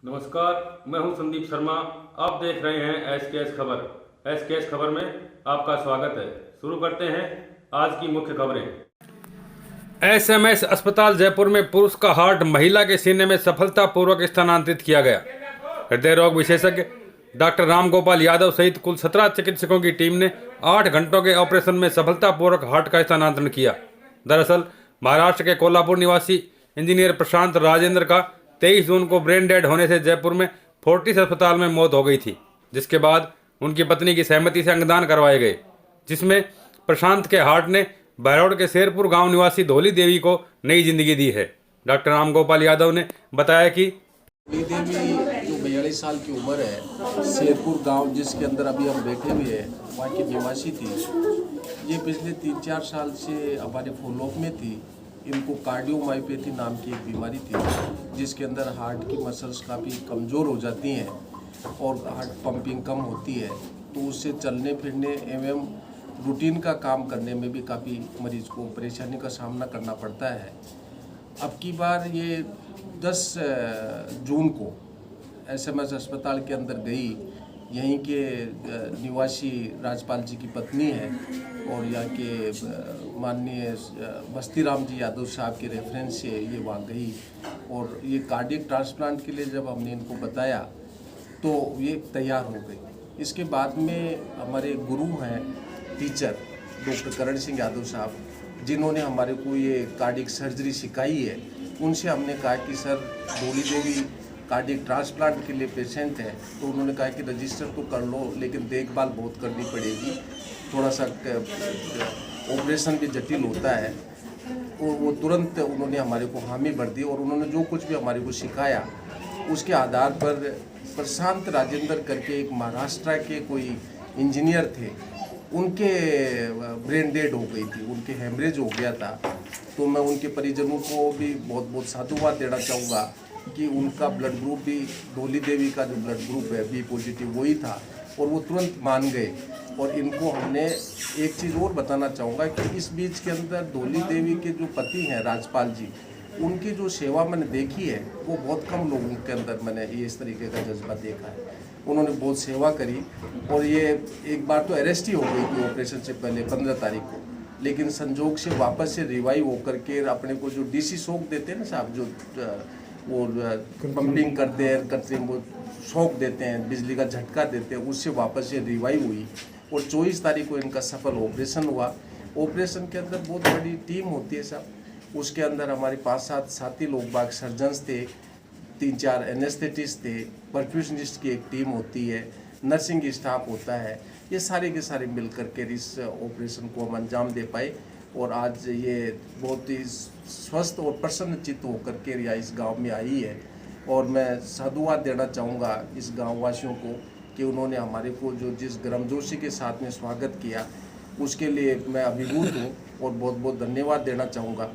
नमस्कार, मैं हूं संदीप शर्मा। आप देख रहे हैं एसकेएस खबर। एसकेएस खबर में आपका स्वागत है। शुरू करते हैं आज की मुख्य खबरें। एसएमएस अस्पताल जयपुर में पुरुष का हार्ट महिला के सीने में सफलतापूर्वक स्थानांतरित किया गया। हृदय रोग विशेषज्ञ डॉक्टर रामगोपाल यादव सहित कुल 17 चिकित्सकों की टीम ने 8 घंटों के ऑपरेशन में सफलतापूर्वक हार्ट का स्थानांतरण किया। दरअसल महाराष्ट्र के कोल्हापुर निवासी इंजीनियर प्रशांत राजेंद्र का 23 जून को ब्रेन डेड होने से जयपुर में फोर्टिस अस्पताल में मौत हो गई थी, जिसके बाद उनकी पत्नी की सहमति से अंगदान करवाए गए, जिसमें प्रशांत के हार्ट ने बहरौड़ के शेरपुर गांव निवासी धोली देवी को नई जिंदगी दी है। डॉक्टर रामगोपाल यादव ने बताया कि धोली देवी जो 42 साल की उम्र है, शेरपुर गांव जिसके अंदर अभी हम बैठे हुए हैं, वहाँ की निवासी थी। ये पिछले 3-4 साल से हमारे फॉलोअप में थी। इनको कार्डियोमायोपैथी नाम की एक बीमारी थी, जिसके अंदर हार्ट की मसल्स काफ़ी कमज़ोर हो जाती हैं और हार्ट पंपिंग कम होती है, तो उससे चलने फिरने एवं रूटीन का काम करने में भी काफ़ी मरीज को परेशानी का सामना करना पड़ता है। अब की बार ये 10 जून को एसएमएस अस्पताल के अंदर गई। यहीं के निवासी राजपाल जी की पत्नी है और यहाँ के माननीय बस्तीराम जी यादव साहब के रेफरेंस से ये वहाँ गई और ये कार्डियक ट्रांसप्लांट के लिए जब हमने इनको बताया तो ये तैयार हो गई। इसके बाद में हमारे गुरु हैं टीचर डॉक्टर करण सिंह यादव साहब, जिन्होंने हमारे को ये कार्डियक सर्जरी सिखाई है, उनसे हमने कहा कि सर धोली देवी कार्डियक ट्रांसप्लांट के लिए पेशेंट है, तो उन्होंने कहा कि रजिस्टर तो कर लो लेकिन देखभाल बहुत करनी पड़ेगी, थोड़ा सा ऑपरेशन भी जटिल होता है। और वो तुरंत उन्होंने हमारे को हामी भर दी और उन्होंने जो कुछ भी हमारे को सिखाया उसके आधार पर प्रशांत राजेंद्र करके एक महाराष्ट्र के कोई इंजीनियर थे, उनके ब्रेन डेड हो गई थी, उनके हेमरेज हो गया था। तो मैं उनके परिजनों को भी बहुत बहुत साधुवाद देना चाहूँगा कि उनका ब्लड ग्रुप भी धोली देवी का जो ब्लड ग्रुप है बी पॉजिटिव वही था और वो तुरंत मान गए। और इनको हमने एक चीज़ और बताना चाहूँगा कि इस बीच के अंदर धोली देवी के जो पति हैं राजपाल जी, उनकी जो सेवा मैंने देखी है वो बहुत कम लोगों के अंदर मैंने ये इस तरीके का जज्बा देखा है। उन्होंने बहुत सेवा करी और ये एक बार तो अरेस्ट ही हो गई थी ऑपरेशन से पहले 15 तारीख को, लेकिन संजोग से वापस से रिवाइव होकर के अपने को जो डीसी शॉक देते हैं ना साहब, जो वो पंपिंग करते हैं कृत्रिम वो शॉक देते हैं, बिजली का झटका देते हैं, उससे वापस से रिवाइव हुई और 24 तारीख को इनका सफल ऑपरेशन हुआ। ऑपरेशन के अंदर बहुत बड़ी टीम होती है साहब, उसके अंदर हमारे 5-7 साथी लोग बाग सर्जन्स थे, 3-4 एनेस्थेटिस्ट थे, परफ्यूशनिस्ट की एक टीम होती है, नर्सिंग स्टाफ होता है। ये सारे के सारे मिल करके इस ऑपरेशन को हम अंजाम दे पाए और आज ये बहुत ही स्वस्थ और प्रसन्न चित्त होकर के या इस गांव में आई है। और मैं साधुवाद देना चाहूँगा इस गांव वासियों को कि उन्होंने हमारे को जो जिस गर्मजोशी के साथ में स्वागत किया उसके लिए मैं अभिभूत हूँ और बहुत बहुत धन्यवाद देना चाहूँगा।